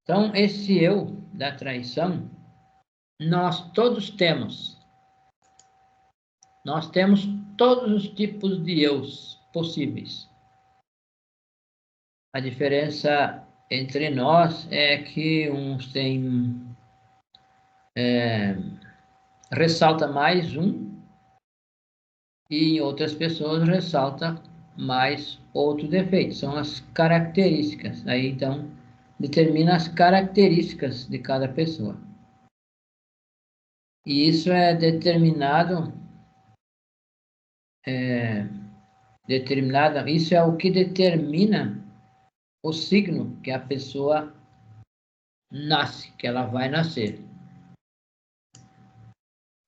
Então, esse eu da traição, nós todos temos. Nós temos todos os tipos de eus possíveis. A diferença entre nós é que uns têm ressalta mais um e em outras pessoas ressalta mais outro defeito. São as características. Aí então determina as características de cada pessoa. E isso é isso é o que determina o signo que a pessoa nasce, que ela vai nascer.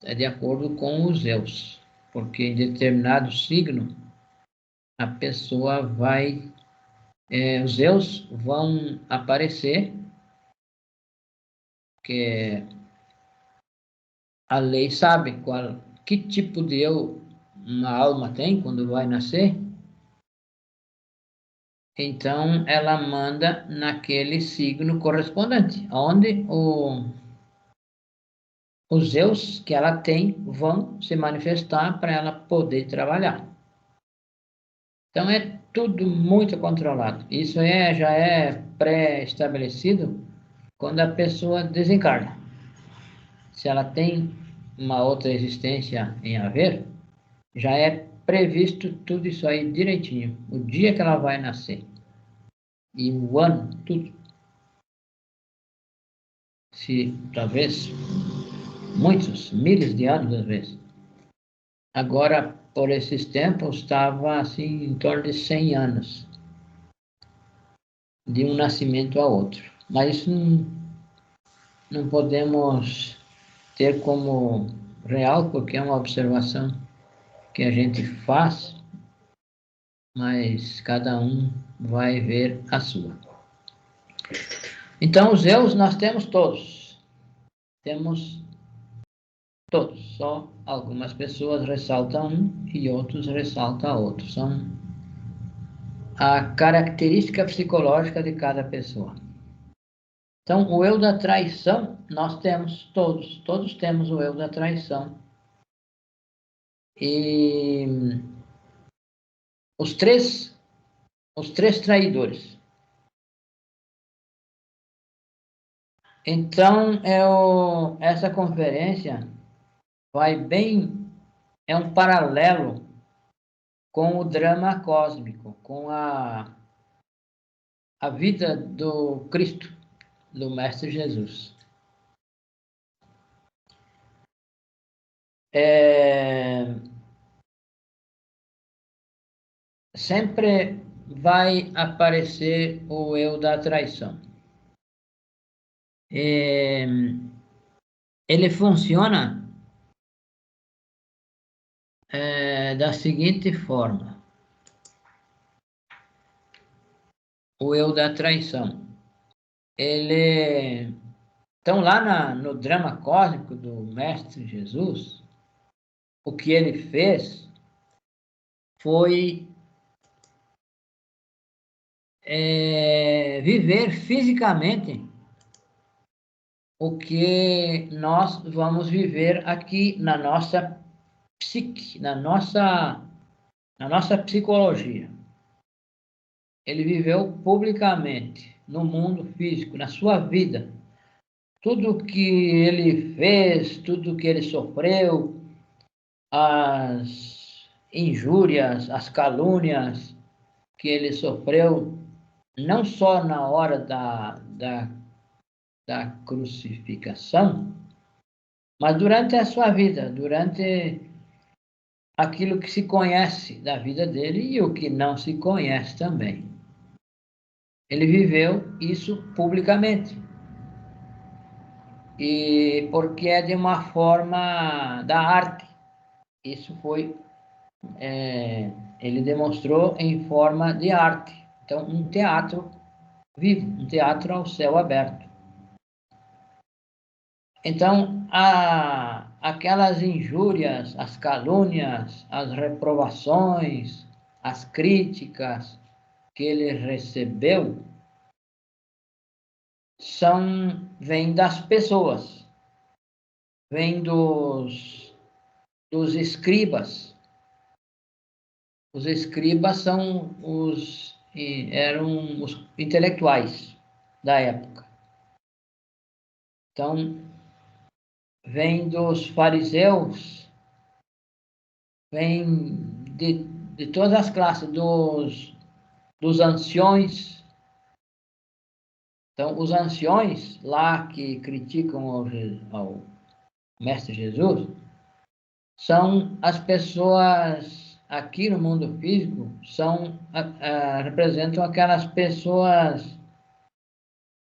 É de acordo com os Zeus, porque em determinado signo a pessoa vai, os Zeus vão aparecer, que a lei sabe que tipo de eu uma alma tem quando vai nascer. Então, ela manda naquele signo correspondente, onde os Zeus que ela tem vão se manifestar para ela poder trabalhar. Então, é tudo muito controlado. Isso já é pré-estabelecido quando a pessoa desencarna. Se ela tem uma outra existência em haver, já é previsto tudo isso aí direitinho. O dia que ela vai nascer. E o ano, tudo. Se talvez muitos, milhares de anos às vezes. Agora, por esses tempos, estava assim em torno de 100 anos de um nascimento a outro. Mas isso não podemos ter como real, porque é uma observação que a gente faz, mas cada um vai ver a sua. Então, os Zeus nós temos todos. Temos todos, só algumas pessoas ressaltam um e outros ressaltam outro. São a característica psicológica de cada pessoa. Então, o eu da traição, nós temos todos temos o eu da traição. E os três traidores. Então, essa conferência é um paralelo com o drama cósmico, com a vida do Cristo, do Mestre Jesus. Sempre vai aparecer o eu da traição. Ele funciona da seguinte forma: o eu da traição. Então, lá no drama cósmico do Mestre Jesus, o que ele fez foi viver fisicamente o que nós vamos viver aqui na nossa psique, na nossa psicologia. Ele viveu publicamente, no mundo físico, na sua vida. Tudo que ele fez, tudo que ele sofreu, as injúrias, as calúnias que ele sofreu, não só na hora da crucificação, mas durante a sua vida, durante aquilo que se conhece da vida dele e o que não se conhece também. Ele viveu isso publicamente. E porque é de uma forma da arte. Isso ele demonstrou em forma de arte. Então, um teatro vivo, um teatro ao céu aberto. Então, aquelas injúrias, as calúnias, as reprovações, as críticas que ele recebeu, vêm das pessoas, vêm dos escribas. Os escribas eram os intelectuais da época. Então, vem dos fariseus, vem de todas as classes, dos anciões. Então, os anciões lá que criticam ao Mestre Jesus são as pessoas aqui no mundo físico, representam aquelas pessoas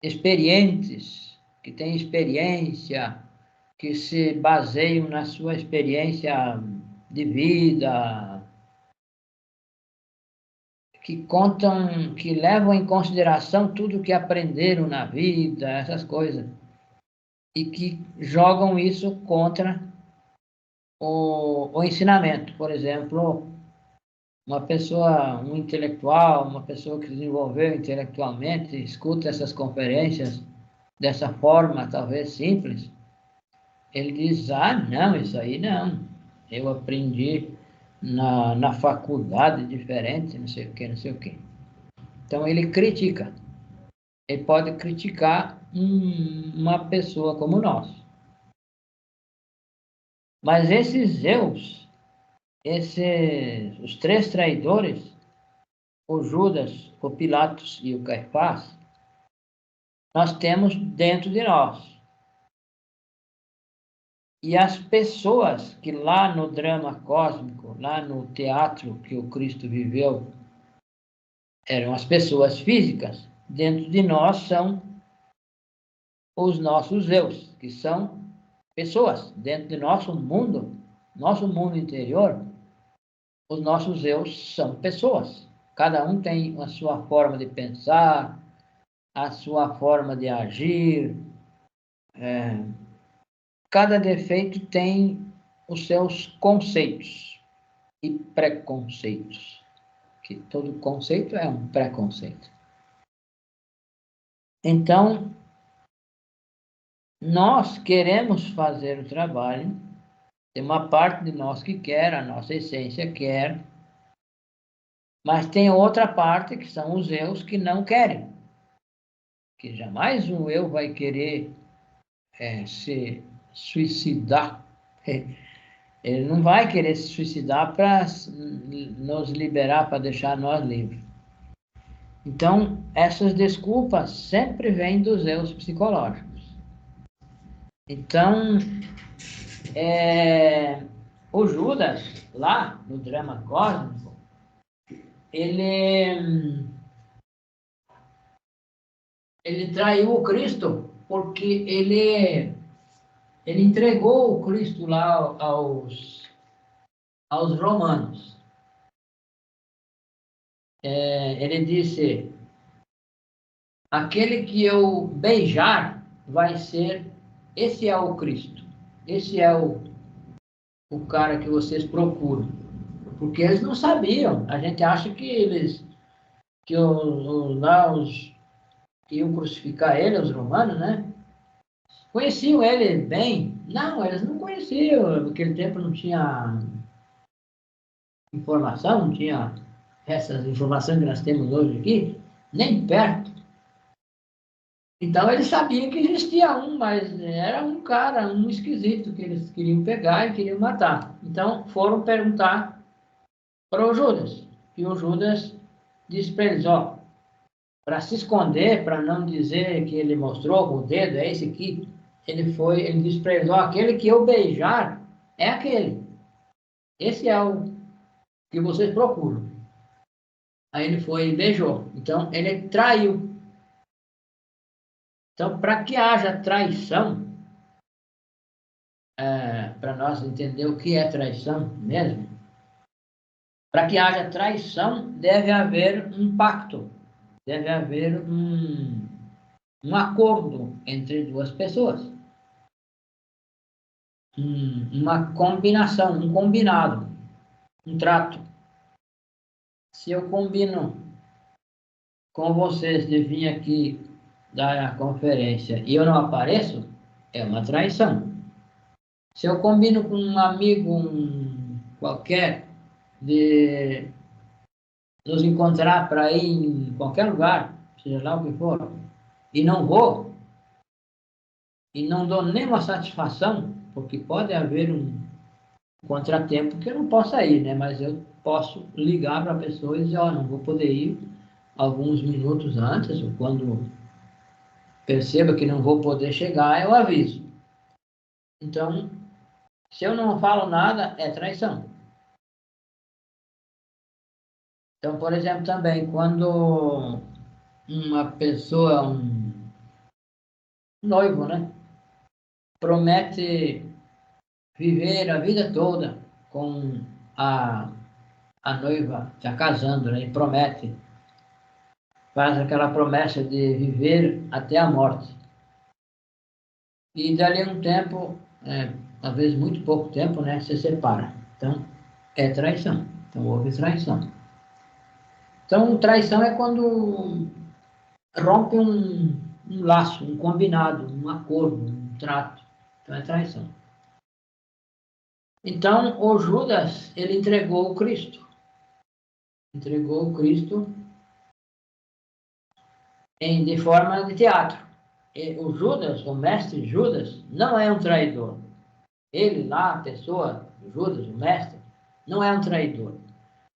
experientes, que têm experiência, que se baseiam na sua experiência de vida, que contam, que levam em consideração tudo que aprenderam na vida, essas coisas, e que jogam isso contra o ensinamento. Por exemplo, um intelectual, uma pessoa que desenvolveu intelectualmente, escuta essas conferências dessa forma, talvez simples, ele diz, não, isso aí não, eu aprendi na faculdade diferente, não sei o que, não sei o que. Então ele critica, ele pode criticar uma pessoa como nós. Mas esses Zeus, os três traidores, o Judas, o Pilatos e o Caifás, nós temos dentro de nós. E as pessoas que lá no drama cósmico, lá no teatro que o Cristo viveu, eram as pessoas físicas, dentro de nós são os nossos Zeus, que são pessoas. Dentro de nosso mundo interior, os nossos Zeus são pessoas. Cada um tem a sua forma de pensar, a sua forma de agir. Cada defeito tem os seus conceitos e preconceitos, que todo conceito é um preconceito. Então, nós queremos fazer o trabalho, tem uma parte de nós que quer, a nossa essência quer, mas tem outra parte que são os eus que não querem, que jamais o eu vai querer se suicidar. Ele não vai querer se suicidar para nos liberar, para deixar nós livres. Então, essas desculpas sempre vêm dos eus psicológicos. Então, o Judas, lá no drama cósmico, ele traiu o Cristo porque ele entregou o Cristo lá aos romanos. Ele disse, aquele que eu beijar esse é o Cristo, esse é o cara que vocês procuram. Porque eles não sabiam, a gente acha que os que iam crucificar ele, os romanos, né? Conheciam ele bem? Não, eles não conheciam, naquele tempo não tinha informação, não tinha essas informações que nós temos hoje aqui, nem perto. Então eles sabiam que existia um, mas era um cara, um esquisito que eles queriam pegar e queriam matar. Então foram perguntar para o Judas. E o Judas disse para eles, para se esconder, para não dizer que ele mostrou com o dedo, é esse aqui, ele disse para eles, aquele que eu beijar é aquele. Esse é o que vocês procuram. Aí ele foi e beijou. Então ele traiu. Então, para que haja traição, para nós entender o que é traição mesmo, para que haja traição, deve haver um pacto, deve haver um acordo entre duas pessoas. Uma combinação, um combinado, um trato. Se eu combino com vocês de vir aqui da conferência e eu não apareço, é uma traição. Se eu combino com um amigo qualquer de nos encontrar para ir em qualquer lugar, seja lá o que for, e não vou, e não dou nenhuma satisfação, porque pode haver um contratempo que eu não possa ir, né? Mas eu posso ligar para a pessoa e dizer, ó, não vou poder ir alguns minutos antes, ou quando perceba que não vou poder chegar, eu aviso. Então, se eu não falo nada, é traição. Então, por exemplo, também, quando uma pessoa, um noivo, né, promete viver a vida toda com a, a noiva, já casando, né, e promete, faz aquela promessa de viver até a morte. E dali a um tempo, às vezes muito pouco tempo, né, se separa. Então, é traição. Então, houve traição. Então, traição é quando rompe um laço, um combinado, um acordo, um trato. Então, é traição. Então, o Judas, ele entregou o Cristo. Entregou o Cristo de forma de teatro. E o Judas, o mestre Judas, não é um traidor. Ele lá, a pessoa, Judas, o mestre, não é um traidor.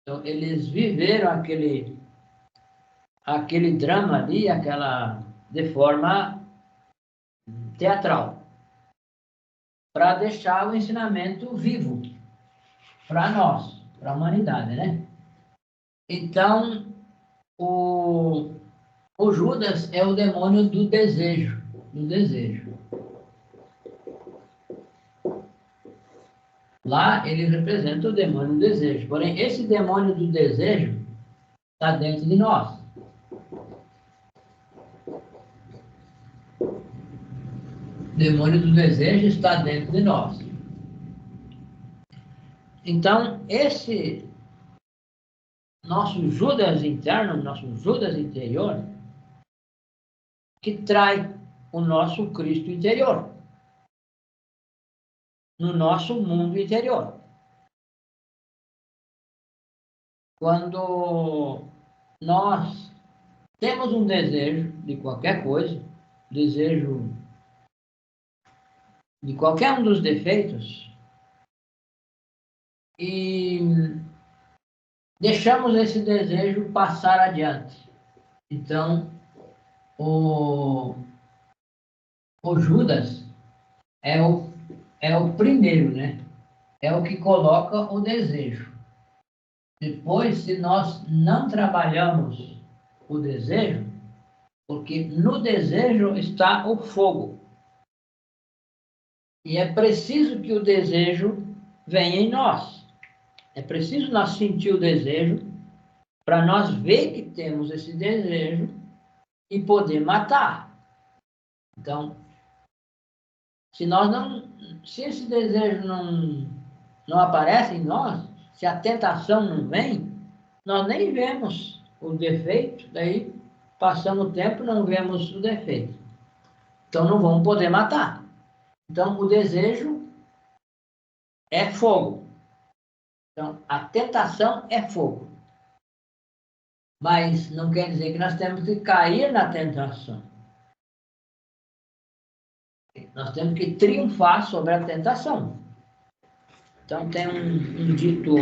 Então, eles viveram aquele drama ali, de forma teatral, para deixar o ensinamento vivo para nós, para a humanidade, né? Então, o, o Judas é o demônio do desejo, do desejo. Lá ele representa o demônio do desejo. Porém, esse demônio do desejo está dentro de nós. O demônio do desejo está dentro de nós. Então, esse nosso Judas interno, nosso Judas interior, que trai o nosso Cristo interior, no nosso mundo interior. Quando nós temos um desejo de qualquer coisa, desejo de qualquer um dos defeitos, e deixamos esse desejo passar adiante. Então, o, o Judas é o primeiro, né? É o que coloca o desejo. Depois, se nós não trabalhamos o desejo, porque no desejo está o fogo. E é preciso que o desejo venha em nós. É preciso nós sentir o desejo para nós ver que temos esse desejo e poder matar. Então, se esse desejo não aparece em nós, se a tentação não vem, nós nem vemos o defeito, daí passando o tempo não vemos o defeito. Então não vamos poder matar. Então o desejo é fogo. Então a tentação é fogo. Mas não quer dizer que nós temos que cair na tentação. Nós temos que triunfar sobre a tentação. Então tem um dito,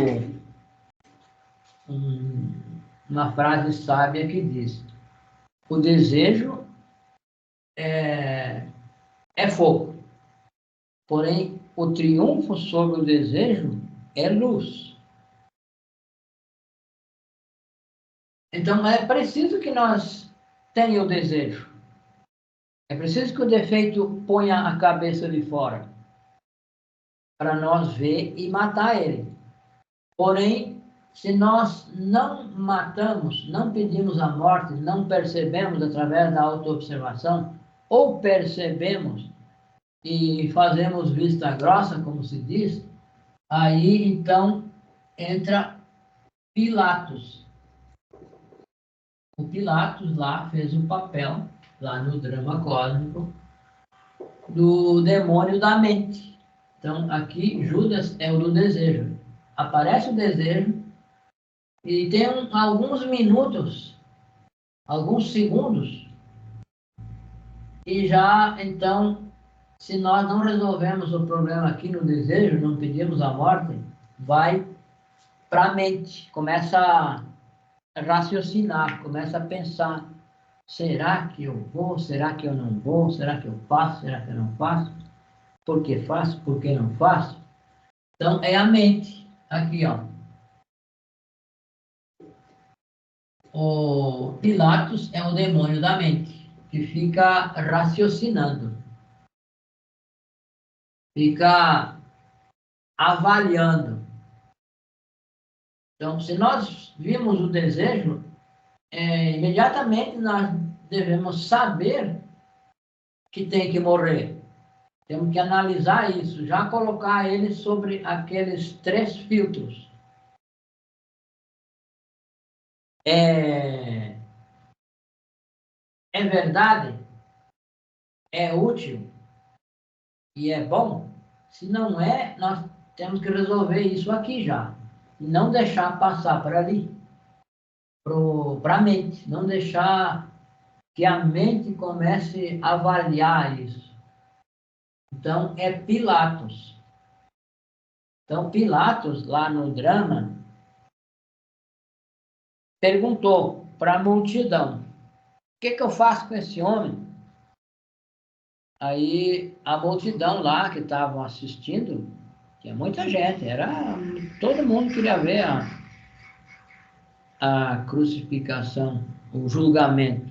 uma frase sábia que diz: o desejo é fogo, porém o triunfo sobre o desejo é luz. Então é preciso que nós tenhamos o desejo. É preciso que o defeito ponha a cabeça de fora para nós ver e matar ele. Porém, se nós não matamos, não pedimos a morte, não percebemos através da autoobservação, ou percebemos e fazemos vista grossa, como se diz, aí então entra Pilatos. O Pilatos lá fez o papel lá no drama cósmico, do demônio da mente. Então, aqui, Judas é o do desejo. Aparece o desejo e tem alguns minutos, alguns segundos, e já, então, se nós não resolvemos o problema aqui no desejo, não pedimos a morte, vai para a mente, começa a raciocinar, começa a pensar, será que eu vou, será que eu não vou, será que eu faço, será que eu não faço, por que faço, por que não faço? Então, é a mente, aqui, ó. O Pilatos é o demônio da mente, que fica raciocinando, fica avaliando. Então, se nós vimos o desejo, imediatamente nós devemos saber que tem que morrer. Temos que analisar isso, já colocar ele sobre aqueles 3 filtros. É verdade? É útil? E é bom? Se não é, nós temos que resolver isso aqui já. E não deixar passar para ali, para a mente. Não deixar que a mente comece a avaliar isso. Então, é Pilatos. Então, Pilatos, lá no drama, perguntou para a multidão: o que eu faço com esse homem? Aí, a multidão lá que estavam assistindo, tinha muita gente, todo mundo queria ver a crucificação, o julgamento.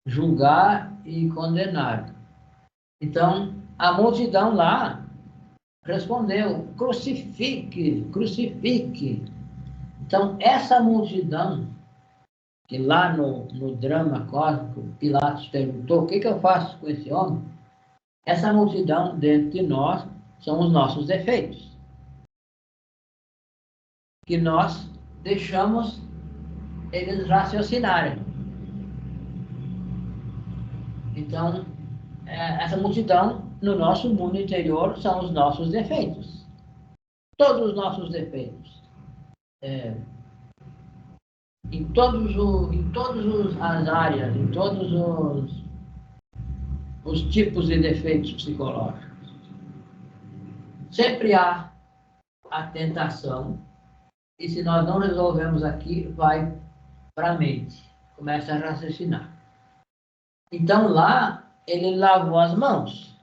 Julgar e condenar. Então, a multidão lá respondeu: crucifique, crucifique. Então, essa multidão, que lá no drama cósmico, Pilatos perguntou: o que eu faço com esse homem? Essa multidão dentro de nós são os nossos defeitos, que nós deixamos eles raciocinarem. Então, essa multidão, no nosso mundo interior, são os nossos defeitos. Todos os nossos defeitos. Em todas as áreas, em todos os tipos de defeitos psicológicos. Sempre há a tentação, e se nós não resolvemos aqui, vai para a mente, começa a raciocinar. Então lá, ele lavou as mãos.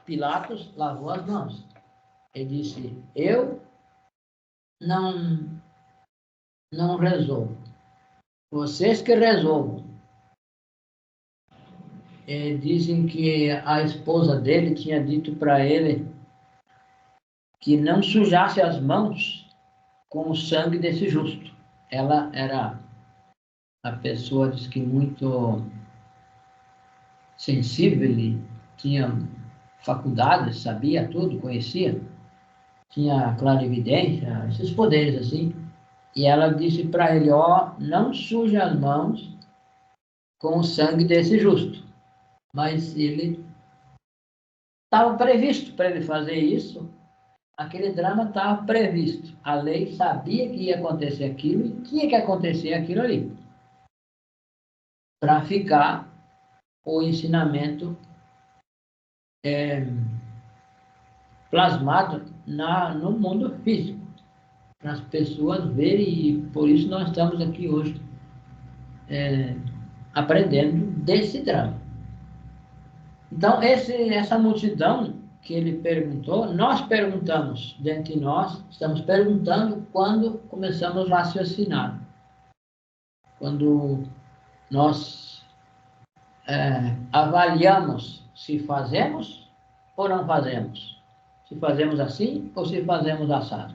Pilatos lavou as mãos. Ele disse: eu não resolvo. Vocês que resolvam. Dizem que a esposa dele tinha dito para ele que não sujasse as mãos com o sangue desse justo. Ela era a pessoa, diz que muito sensível, e tinha faculdades, sabia tudo, conhecia, tinha clarividência, esses poderes assim. E ela disse para ele: ó, não suje as mãos com o sangue desse justo. Mas ele estava previsto para ele fazer isso. Aquele drama estava previsto. A lei sabia que ia acontecer aquilo e tinha que acontecer aquilo ali, para ficar o ensinamento plasmado no mundo físico, para as pessoas verem, e por isso nós estamos aqui hoje aprendendo desse drama. Então, essa multidão que ele perguntou, nós perguntamos dentro de nós, estamos perguntando quando começamos a raciocinar. Quando nós avaliamos se fazemos ou não fazemos. Se fazemos assim ou se fazemos assado.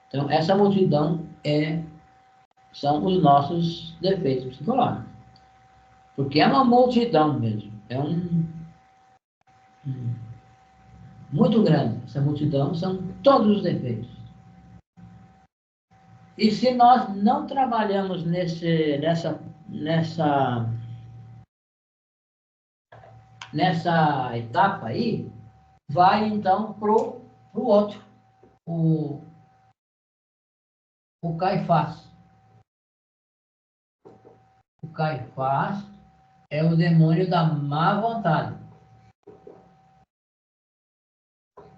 Então, essa multidão são os nossos defeitos psicológicos. Porque é uma multidão mesmo. É muito grande. Essa multidão são todos os defeitos. E se nós não trabalhamos nessa nessa etapa aí, vai então pro outro, o, o Caifás. O Caifás é o demônio da má vontade.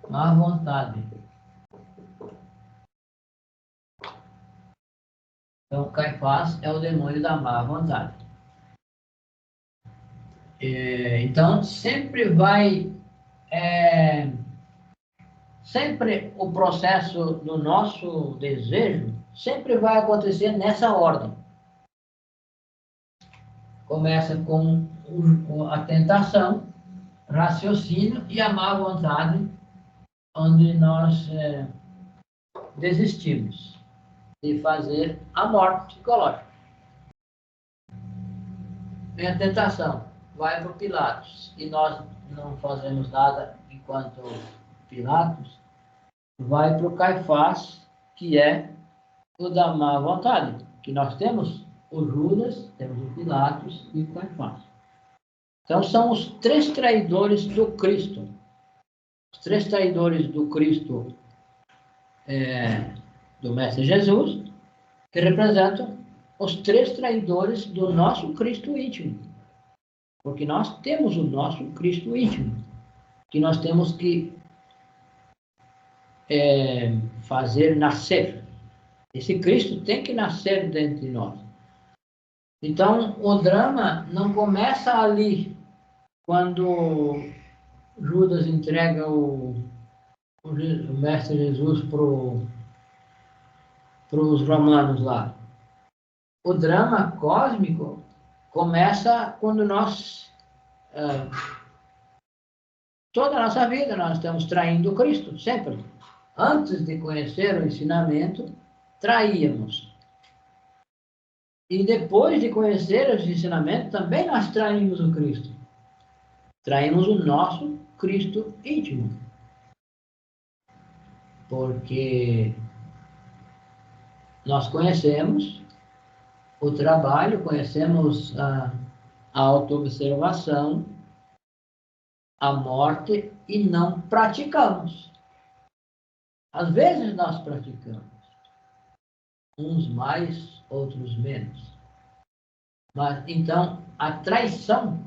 Má vontade. Então, Caifás é o demônio da má vontade. Então, sempre o processo do nosso desejo sempre vai acontecer nessa ordem. Começa com a tentação, raciocínio e a má vontade, onde nós desistimos de fazer a morte psicológica. Vem a tentação, vai para o Pilatos, e nós não fazemos nada enquanto Pilatos, vai para o Caifás, que é o da má vontade, que nós temos o Judas, temos o Pilatos e o Caifás. Então são os três traidores do Cristo. Os três traidores do Cristo, do Mestre Jesus, que representam os três traidores do nosso Cristo íntimo. Porque nós temos o nosso Cristo íntimo, que nós temos que fazer nascer. Esse Cristo tem que nascer dentro de nós. Então, o drama não começa ali, quando Judas entrega o Mestre Jesus para os romanos lá. O drama cósmico começa quando nós, toda a nossa vida, nós estamos traindo Cristo, sempre. Antes de conhecer o ensinamento, traíamos. E depois de conhecer os ensinamentos, também nós traímos o Cristo. Traímos o nosso Cristo íntimo. Porque nós conhecemos o trabalho, conhecemos a autoobservação, a morte, e não praticamos. Às vezes nós praticamos, uns mais, outros menos. Mas então a traição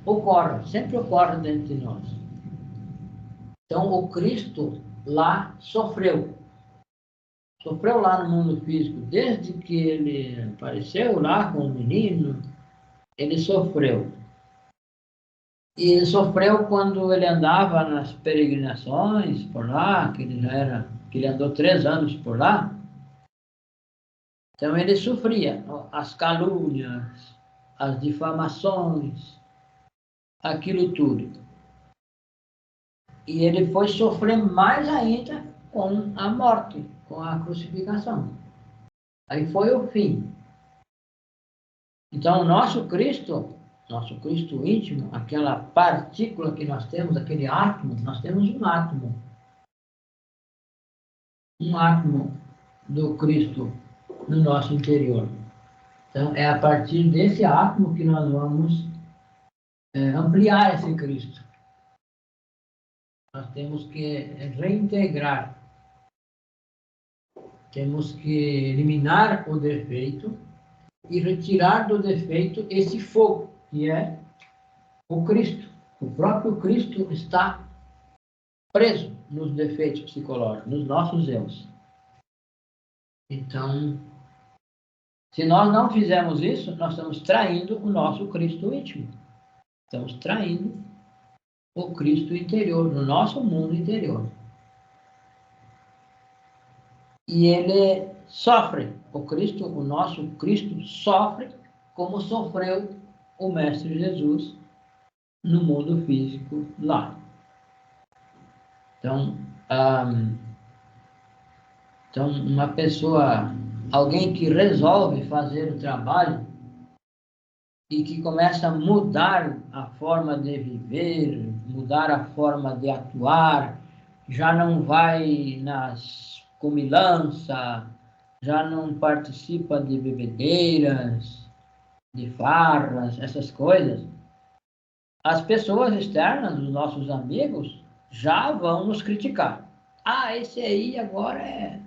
ocorre, sempre ocorre dentro de nós. Então o Cristo lá sofreu lá no mundo físico, desde que ele apareceu lá com o menino, ele sofreu. E ele sofreu quando ele andava nas peregrinações por lá, que ele andou 3 anos por lá. Então ele sofria as calúnias, as difamações, aquilo tudo. E ele foi sofrer mais ainda com a morte, com a crucificação. Aí foi o fim. Então o nosso Cristo íntimo, aquela partícula que nós temos, aquele átomo, nós temos um átomo do Cristo no nosso interior. Então, é a partir desse átomo que nós vamos ampliar esse Cristo. Nós temos que reintegrar, temos que eliminar o defeito e retirar do defeito esse fogo, que é o Cristo. O próprio Cristo está preso nos defeitos psicológicos, nos nossos erros. Então, se nós não fizermos isso, nós estamos traindo o nosso Cristo íntimo. Estamos traindo o Cristo interior, no nosso mundo interior. E ele sofre, o nosso Cristo sofre como sofreu o Mestre Jesus no mundo físico lá. Então, uma pessoa, alguém que resolve fazer o trabalho e que começa a mudar a forma de viver, mudar a forma de atuar, já não vai nas comilanças, já não participa de bebedeiras, de farras, essas coisas, as pessoas externas, os nossos amigos, já vão nos criticar. Ah, esse aí agora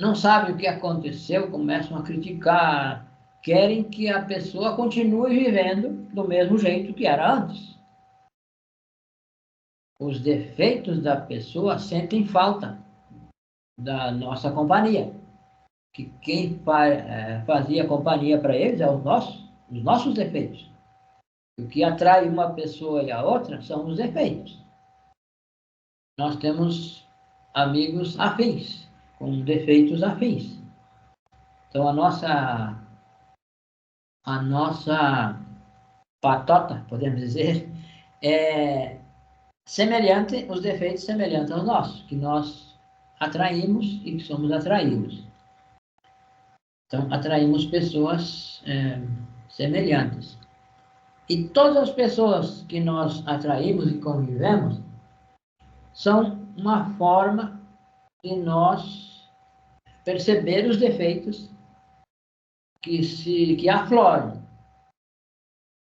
não sabe o que aconteceu, começam a criticar, querem que a pessoa continue vivendo do mesmo jeito que era antes. Os defeitos da pessoa sentem falta da nossa companhia. Que quem fazia companhia para eles é os nossos defeitos. O que atrai uma pessoa e a outra são os defeitos. Nós temos amigos afins, com defeitos afins. Então, a nossa patota, podemos dizer, é semelhante, os defeitos semelhantes aos nossos, que nós atraímos e que somos atraídos. Então, atraímos pessoas semelhantes. E todas as pessoas que nós atraímos e convivemos são uma forma de nós perceber os defeitos que afloram.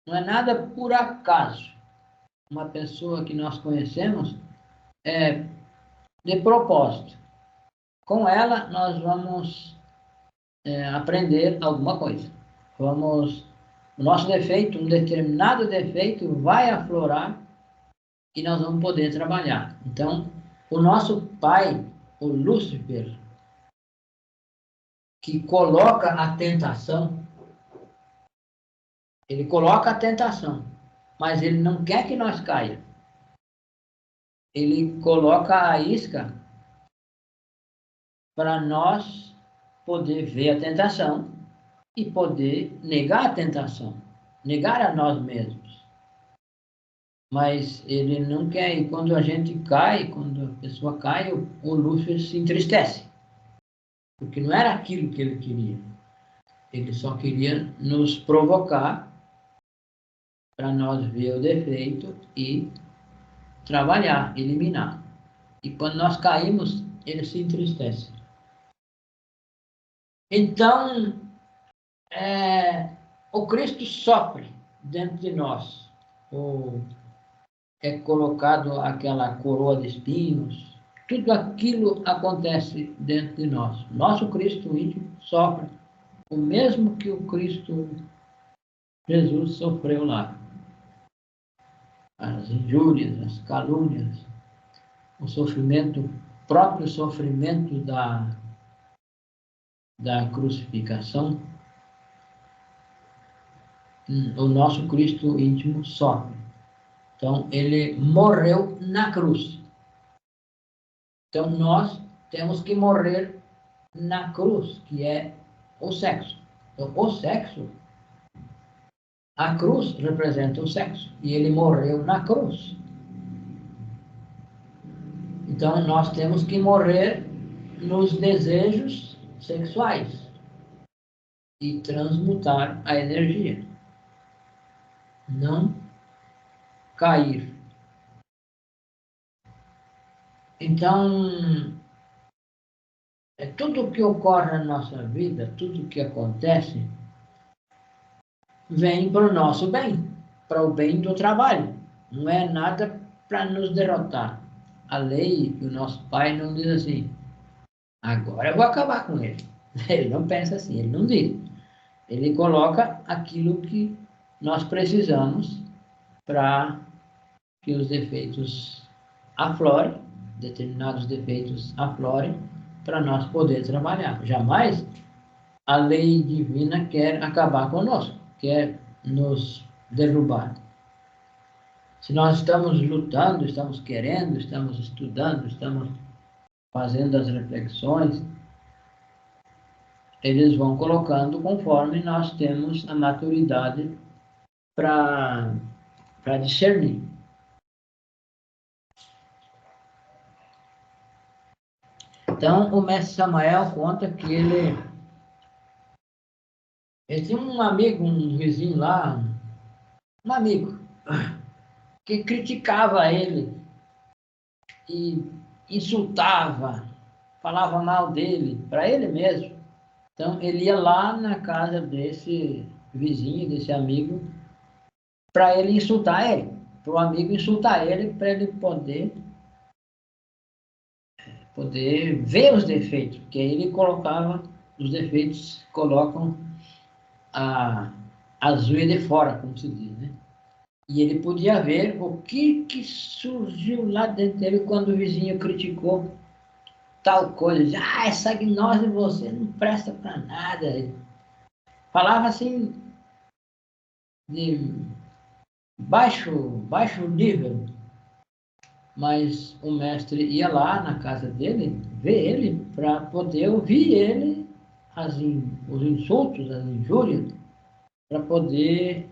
Não é nada por acaso. Uma pessoa que nós conhecemos é de propósito. Com ela, nós vamos aprender alguma coisa. O nosso defeito, um determinado defeito, vai aflorar e nós vamos poder trabalhar. Então, o nosso pai, o Lúcifer, que coloca a tentação, ele coloca a tentação, mas ele não quer que nós caia. Ele coloca a isca para nós poder ver a tentação e poder negar a tentação, negar a nós mesmos. Mas ele não quer, e quando a gente cai, quando a pessoa cai, o Lúcifer se entristece, porque não era aquilo que ele queria. Ele só queria nos provocar para nós ver o defeito e trabalhar, eliminar. E quando nós caímos, ele se entristece. Então, o Cristo sofre dentro de nós. É colocado aquela coroa de espinhos. Tudo aquilo acontece dentro de nós. Nosso Cristo íntimo sofre o mesmo que o Cristo Jesus sofreu lá. As injúrias, as calúnias, o sofrimento, próprio sofrimento da crucificação, o nosso Cristo íntimo sofre. Então, ele morreu na cruz. Então, nós temos que morrer na cruz, que é o sexo. Então, o sexo, a cruz representa o sexo, e ele morreu na cruz. Então, nós temos que morrer nos desejos sexuais e transmutar a energia. Não cair. Então, tudo o que ocorre na nossa vida, tudo o que acontece, vem para o nosso bem, para o bem do trabalho. Não é nada para nos derrotar. A lei, o nosso pai não diz assim, agora eu vou acabar com ele. Ele não pensa assim, ele não diz. Ele coloca aquilo que nós precisamos para que os defeitos aflorem, determinados defeitos aflorem, para nós poder trabalhar. Jamais a lei divina quer acabar conosco, quer nos derrubar. Se nós estamos lutando, estamos querendo, estamos estudando, estamos fazendo as reflexões, eles vão colocando conforme nós temos a maturidade para discernir. Então, o mestre Samael conta que ele tinha um amigo, um vizinho lá, um amigo, que criticava ele e insultava, falava mal dele, para ele mesmo. Então, ele ia lá na casa desse vizinho, desse amigo, para ele insultar ele, para o amigo insultar ele, para ele poder ver os defeitos, porque aí ele colocava os defeitos, colocam as unhas de fora, como se diz, né? E ele podia ver o que surgiu lá dentro dele quando o vizinho criticou tal coisa. Essa gnose de você não presta para nada. Falava assim de baixo nível, mas o mestre ia lá na casa dele, ver ele, para poder ouvir ele, os insultos, as injúrias, para poder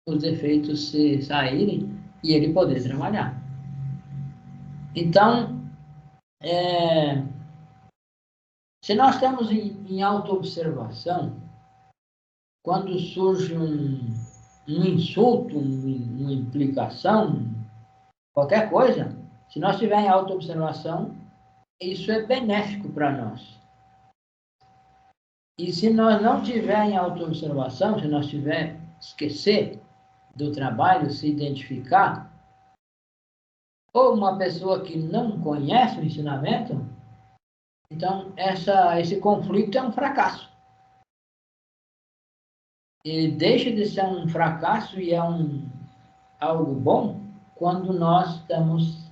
os defeitos saírem e ele poder trabalhar. Então, se nós estamos em autoobservação, quando surge um insulto, uma implicação, qualquer coisa, se nós estivermos em autoobservação, isso é benéfico para nós. E se nós não tivermos em autoobservação, se nós tivermos esquecer do trabalho, se identificar, ou uma pessoa que não conhece o ensinamento, então esse conflito é um fracasso. E deixa de ser um fracasso e é algo bom quando nós estamos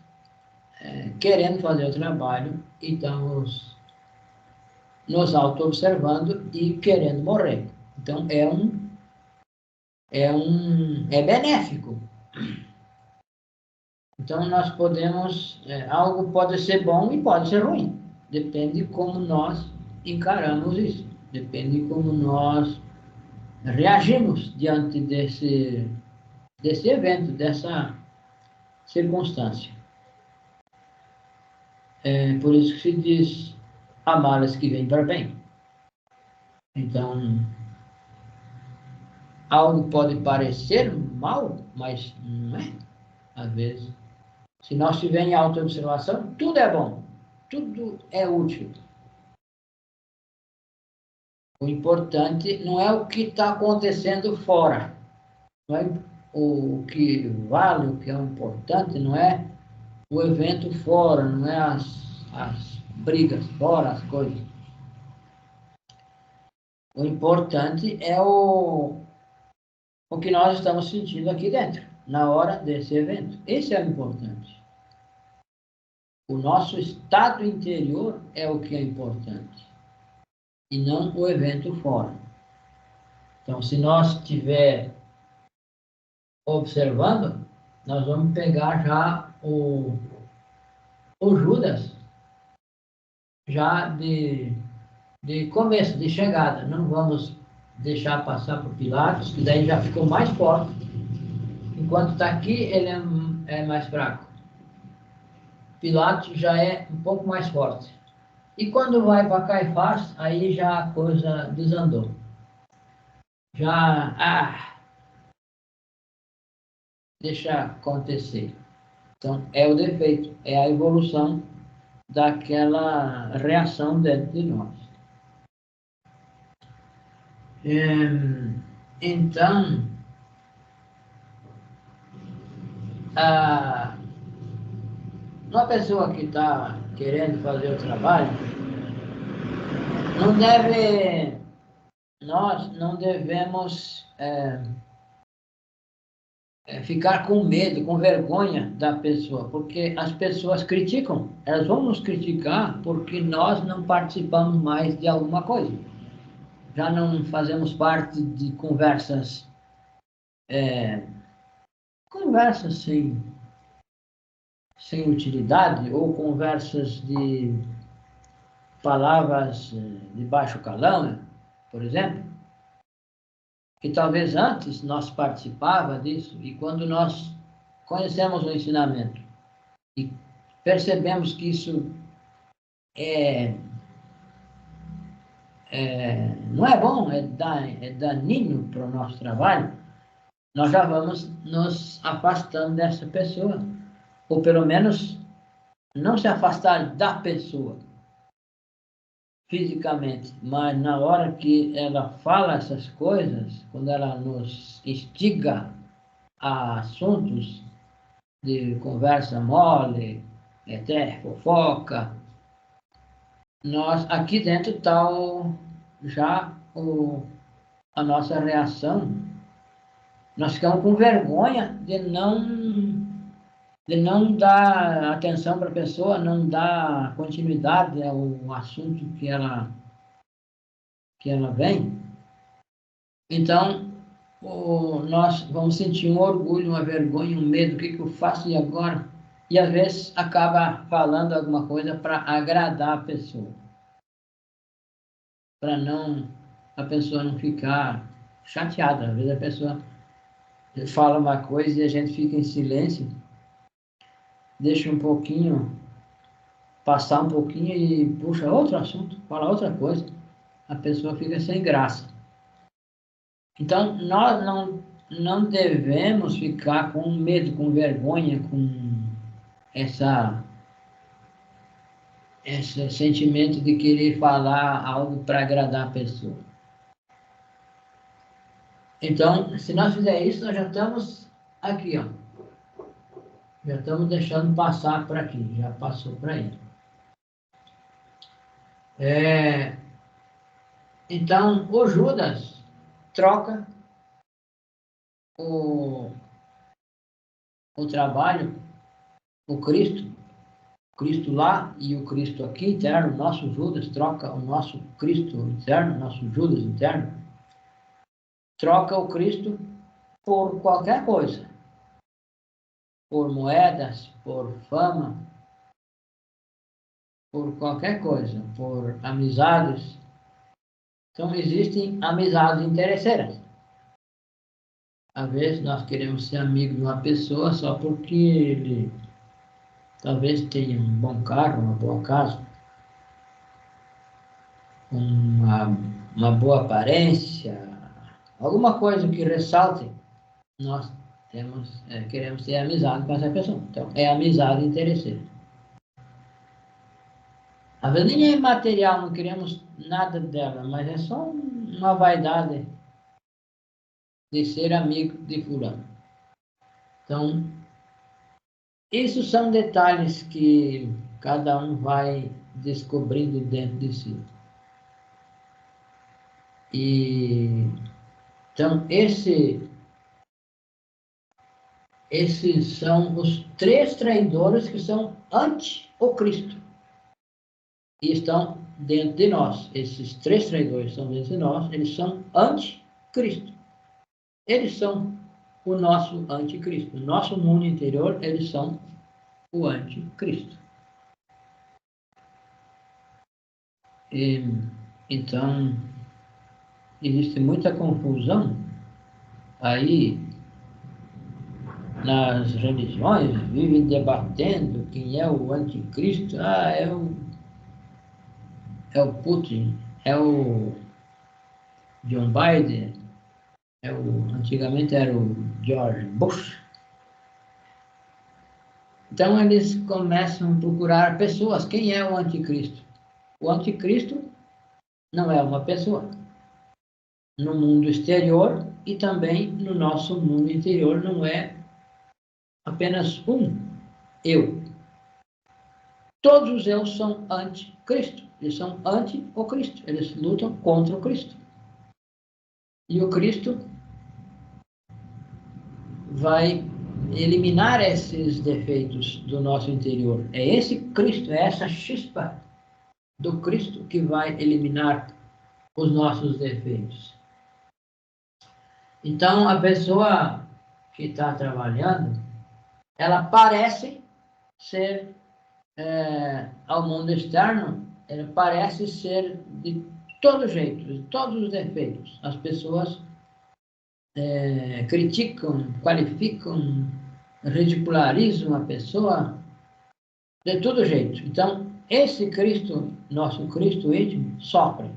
querendo fazer o trabalho e estamos nos auto-observando e querendo morrer. Então, é benéfico. Então, nós podemos, algo pode ser bom e pode ser ruim. Depende de como nós encaramos isso. Depende de como nós reagimos diante desse evento, dessa circunstância. É por isso que se diz há males que vêm para bem. Então, algo pode parecer mal, mas não é. Às vezes, se nós estivermos em autoobservação, tudo é bom, tudo é útil. O importante não é o que está acontecendo fora, não é o que vale, o que é importante, não é o evento fora, não é as brigas fora, as coisas. O importante é o que nós estamos sentindo aqui dentro, na hora desse evento. Esse é o importante. O nosso estado interior é o que é importante, e não o evento fora. Então, se nós estiver observando, nós vamos pegar já o Judas, já de começo, de chegada. Não vamos deixar passar por Pilatos, que daí já ficou mais forte. Enquanto está aqui, ele é mais fraco. Pilatos já é um pouco mais forte. E quando vai para Caifás, aí já a coisa desandou. Já, deixa acontecer. Então, é o defeito, é a evolução daquela reação dentro de nós. Então, uma pessoa que está querendo fazer o trabalho, nós não devemos ficar com medo, com vergonha da pessoa, porque as pessoas criticam, elas vão nos criticar porque nós não participamos mais de alguma coisa. Já não fazemos parte de conversas sem utilidade, ou conversas de palavras de baixo calão, por exemplo, que talvez antes nós participava disso, e quando nós conhecemos o ensinamento e percebemos que isso não é bom, é daninho para o nosso trabalho, nós já vamos nos afastando dessa pessoa, ou pelo menos não se afastar da pessoa, fisicamente, mas na hora que ela fala essas coisas, quando ela nos instiga a assuntos de conversa mole, até fofoca, nós aqui dentro está já a nossa reação. Nós ficamos com vergonha de não dar atenção para a pessoa, não dar continuidade ao assunto que ela vem. Então, nós vamos sentir um orgulho, uma vergonha, um medo, o que eu faço e agora? E às vezes acaba falando alguma coisa para agradar a pessoa, para a pessoa não ficar chateada. Às vezes a pessoa fala uma coisa e a gente fica em silêncio, deixa um pouquinho, passar um pouquinho e puxa outro assunto, fala outra coisa, a pessoa fica sem graça. Então, nós não devemos ficar com medo, com vergonha, com esse sentimento de querer falar algo para agradar a pessoa. Então, se nós fizermos isso, nós já estamos aqui, ó. Já estamos deixando passar para aqui, já passou para aí. Então, o Judas troca o trabalho, o Cristo lá e o Cristo aqui interno, o nosso Judas troca o nosso Cristo interno, nosso Judas interno, troca o Cristo por qualquer coisa, por moedas, por fama, por qualquer coisa, por amizades. Então, existem amizades interesseiras. Às vezes, nós queremos ser amigo de uma pessoa só porque ele talvez tenha um bom carro, uma boa casa, uma boa aparência, alguma coisa que ressalte. Nós queremos ter amizade com essa pessoa. Então, é amizade interesseira. Às vezes nem é material, não queremos nada dela, mas é só uma vaidade de ser amigo de fulano. Então, isso são detalhes que cada um vai descobrindo dentro de si. E, então, esses são os 3 traidores que são anti o Cristo. E estão dentro de nós. Esses 3 traidores estão dentro de nós, eles são anti-Cristo. Eles são o nosso anticristo. No nosso mundo interior, eles são o anticristo. Então, existe muita confusão aí nas religiões, vivem debatendo quem é o anticristo. É o Putin, é o John Biden, antigamente era o George Bush. Então, eles começam a procurar pessoas. Quem é o anticristo? O anticristo não é uma pessoa. No mundo exterior e também no nosso mundo interior não é apenas um eu. Todos os eu são anti-Cristo. Eles são anti o Cristo. Eles lutam contra o Cristo. E o Cristo vai eliminar esses defeitos do nosso interior. É esse Cristo, é essa chispa do Cristo que vai eliminar os nossos defeitos. Então, a pessoa que está trabalhando, ela parece ser, ao mundo externo, ela parece ser de todo jeito, de todos os defeitos. As pessoas criticam, qualificam, ridicularizam a pessoa de todo jeito. Então, esse Cristo, nosso Cristo íntimo, sofre.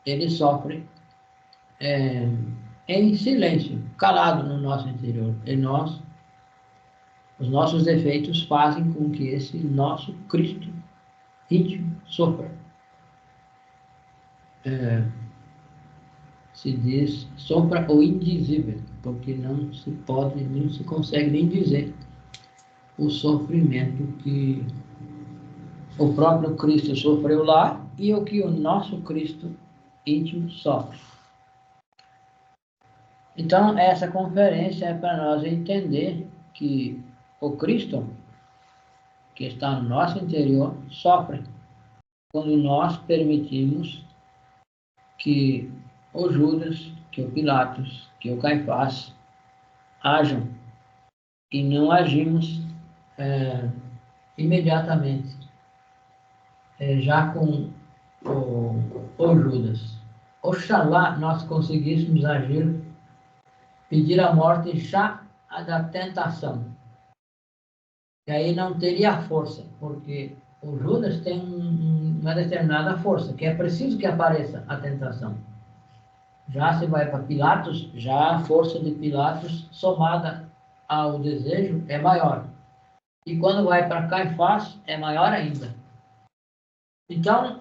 Ele sofre em silêncio, calado no nosso interior. E os nossos defeitos fazem com que esse nosso Cristo íntimo sofra. se diz, sopra o indizível, porque não se pode, não se consegue nem dizer o sofrimento que o próprio Cristo sofreu lá e o que o nosso Cristo íntimo sofre. Então, essa conferência é para nós entender que o Cristo, que está no nosso interior, sofre quando nós permitimos que o Judas, que o Pilatos, que o Caifás ajam e não agimos imediatamente, já com o Judas. Oxalá nós conseguíssemos agir, pedir a morte já da tentação. E aí não teria força, porque o Judas tem uma determinada força, que é preciso que apareça a tentação. Já se vai para Pilatos, já a força de Pilatos, somada ao desejo, é maior. E quando vai para Caifás, é maior ainda. Então,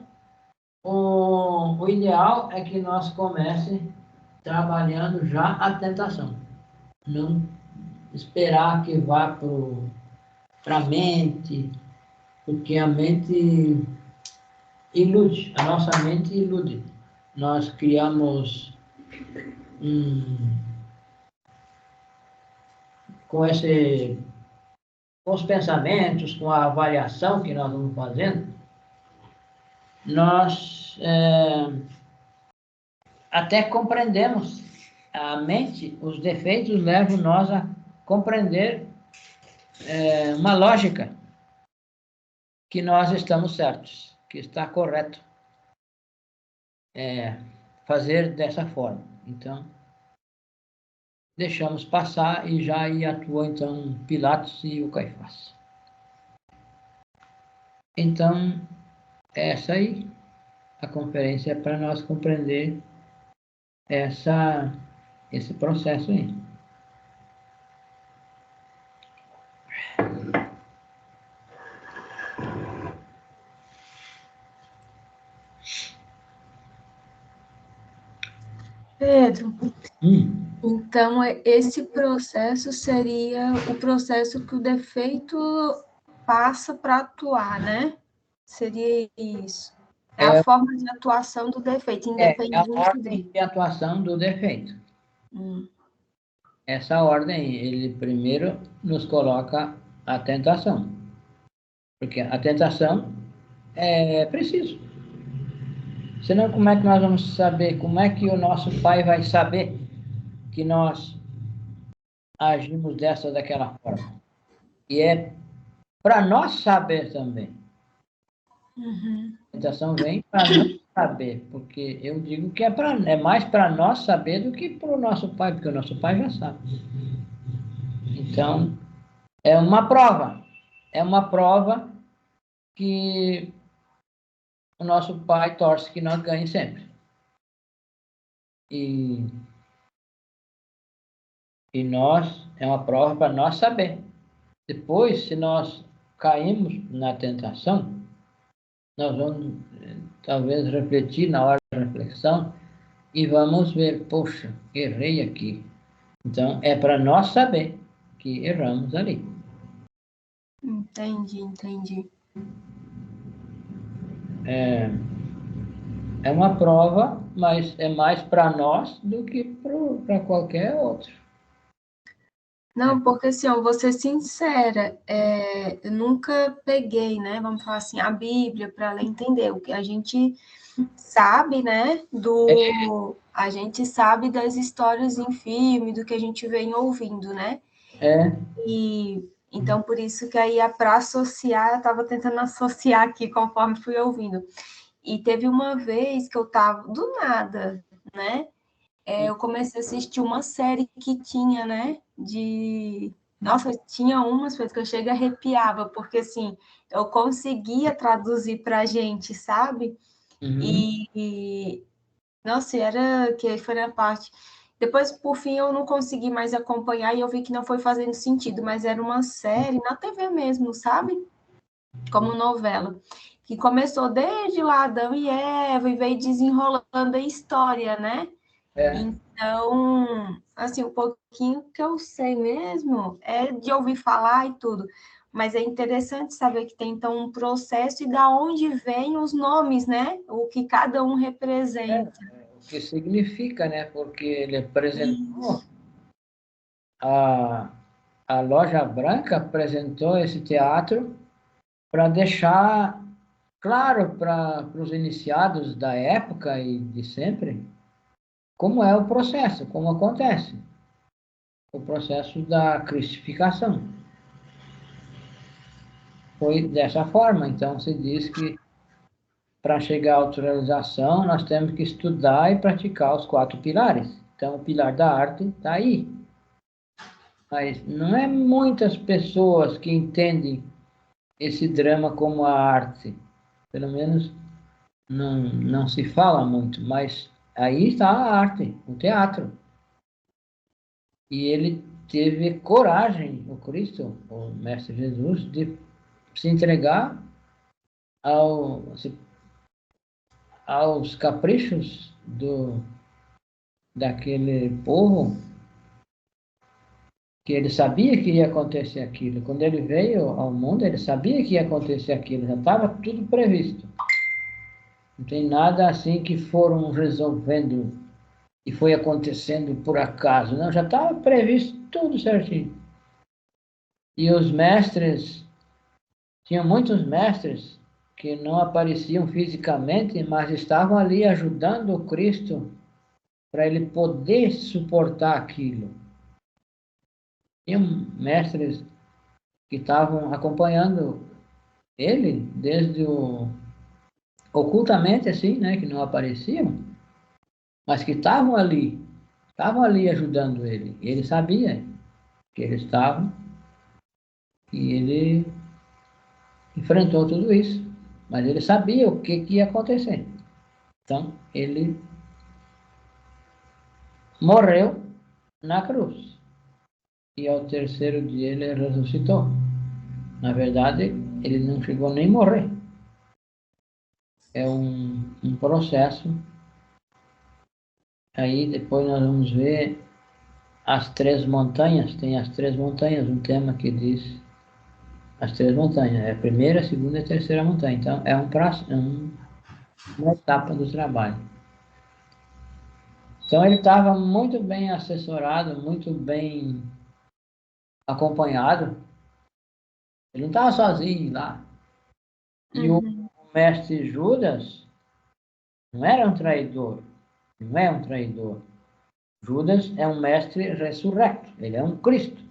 o ideal é que nós comece trabalhando já a tentação. Não esperar que vá para a mente, porque a mente ilude, a nossa mente ilude. Nós criamos com os pensamentos, com a avaliação que nós vamos fazendo, nós até compreendemos. A mente, os defeitos levam nós a compreender uma lógica que nós estamos certos, que está correto fazer dessa forma. Então, deixamos passar e já aí atuou então Pilatos e o Caifás. Então, essa aí, a conferência é para nós compreender esse processo aí. Pedro, então esse processo seria o processo que o defeito passa para atuar, né? Seria isso. É a forma de atuação do defeito, independente a ordem de atuação do defeito. Essa ordem, ele primeiro nos coloca a tentação. Porque a tentação é preciso. Senão, como é que nós vamos saber? Como é que o nosso pai vai saber que nós agimos dessa ou daquela forma? E é para nós saber também. A tentação vem para nós saber, porque eu digo que é mais para nós saber do que para o nosso pai, porque o nosso pai já sabe. Então, é uma prova que o nosso pai torce que nós ganhemos sempre. E nós, é uma prova para nós saber. Depois, se nós caímos na tentação, nós vamos talvez refletir na hora da reflexão e vamos ver, poxa, errei aqui. Então, é para nós saber que erramos ali. Entendi. É uma prova, mas é mais para nós do que para qualquer outro. Não, porque assim, eu vou ser sincera, eu nunca peguei, né, vamos falar assim, a Bíblia para ela entender o que a gente sabe, né, a gente sabe das histórias em filme, do que a gente vem ouvindo, né? E então por isso que aí para associar, eu estava tentando associar aqui conforme fui ouvindo. E teve uma vez que eu estava do nada, né? Eu comecei a assistir uma série que tinha, né? Nossa, tinha umas coisas que eu chego e arrepiava, porque assim, eu conseguia traduzir para a gente, sabe? Nossa, era que foi na parte. Depois, por fim, eu não consegui mais acompanhar e eu vi que não foi fazendo sentido, mas era uma série na TV mesmo, sabe? Como novela. que começou desde lá Adão e Eva e veio desenrolando a história, né? Então, assim, o pouquinho que eu sei mesmo é de ouvir falar e tudo. Mas é interessante saber que tem, então, um processo e da onde vêm os nomes, né? O que cada um representa. O que significa, né? Porque ele apresentou, a Loja Branca apresentou esse teatro para deixar claro para os iniciados da época e de sempre como é o processo, como acontece o processo da cristificação. Foi dessa forma, então se diz que para chegar à autorrealização nós temos que estudar e praticar os 4 pilares. Então o pilar da arte está aí. Mas não é muitas pessoas que entendem esse drama como a arte. Pelo menos não se fala muito, mas aí está a arte, o teatro. E ele teve coragem, o Cristo, o Mestre Jesus, de se entregar aos caprichos daquele povo, que ele sabia que ia acontecer aquilo. Quando ele veio ao mundo, ele sabia que ia acontecer aquilo, já estava tudo previsto. Não tem nada assim que foram resolvendo e foi acontecendo por acaso. Não, já estava previsto tudo certinho. E os mestres, tinham muitos mestres que não apareciam fisicamente, mas estavam ali ajudando o Cristo para ele poder suportar aquilo. Tinham mestres que estavam acompanhando ele desde ocultamente assim, né, que não apareciam, mas que estavam ali ajudando ele. E ele sabia que eles estavam e ele enfrentou tudo isso, mas ele sabia o que ia acontecer. Então, ele morreu na cruz. E ao terceiro dia ele ressuscitou. Na verdade, ele não chegou nem a morrer. É um processo. Aí depois nós vamos ver as 3 montanhas. Tem as 3 montanhas, um tema que diz as 3 montanhas. É a primeira, a segunda e a terceira montanha. Então, é uma etapa do trabalho. Então, ele estava muito bem assessorado, muito bem acompanhado. Ele não estava sozinho lá. E o mestre Judas não era um traidor. Não é um traidor. Judas é um mestre ressurrecto. Ele é um Cristo.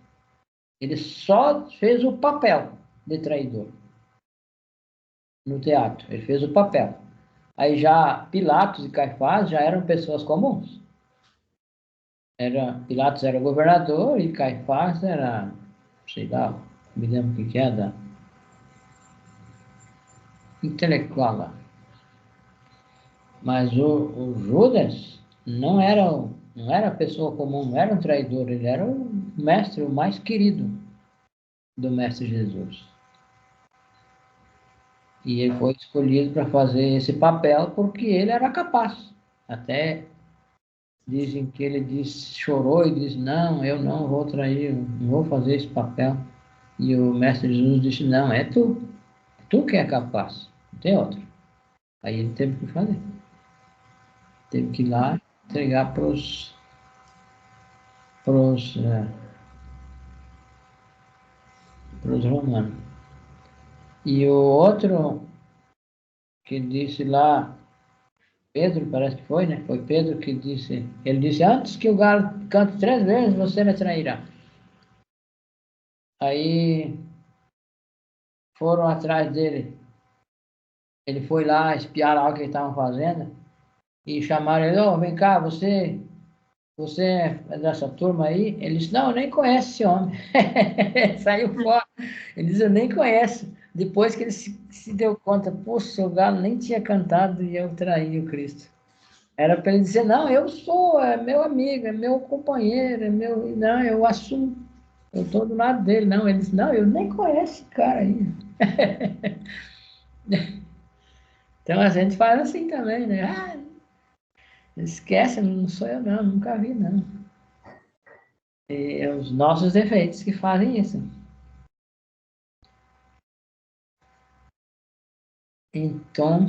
Ele só fez o papel de traidor no teatro. Ele fez o papel. Aí já Pilatos e Caifás já eram pessoas comuns. Pilatos era governador e Caifás era, sei lá, me lembro o que era, intelectual lá. Mas o Judas não era pessoa comum, não era um traidor, ele era o mestre, o mais querido do Mestre Jesus. E ele foi escolhido para fazer esse papel porque ele era capaz. Até dizem que ele chorou e disse, não, eu não vou trair, não vou fazer esse papel. E o Mestre Jesus disse, não, é tu que é capaz, não tem outro. Aí ele teve que fazer. Teve que ir lá entregar para os romanos. E o outro que disse lá, Pedro, parece que foi, né? Foi Pedro que disse, ele disse, antes que o galo cante 3 vezes, você me trairá. Aí foram atrás dele. Ele foi lá espiar lá o que eles estavam fazendo e chamaram ele, oh, vem cá, você é dessa turma aí? Ele disse, não, eu nem conheço esse homem. Saiu fora. Ele disse, eu nem conheço. Depois que ele se deu conta, poxa, o galo nem tinha cantado e eu traí o Cristo. Era para ele dizer, não, eu sou, é meu amigo, é meu companheiro, não, eu assumo, eu estou do lado dele. Não, ele disse, não, eu nem conheço esse cara aí. Então a gente faz assim também, né? Ah, esquece, não sou eu não, nunca vi não. E é os nossos defeitos que fazem isso. Então,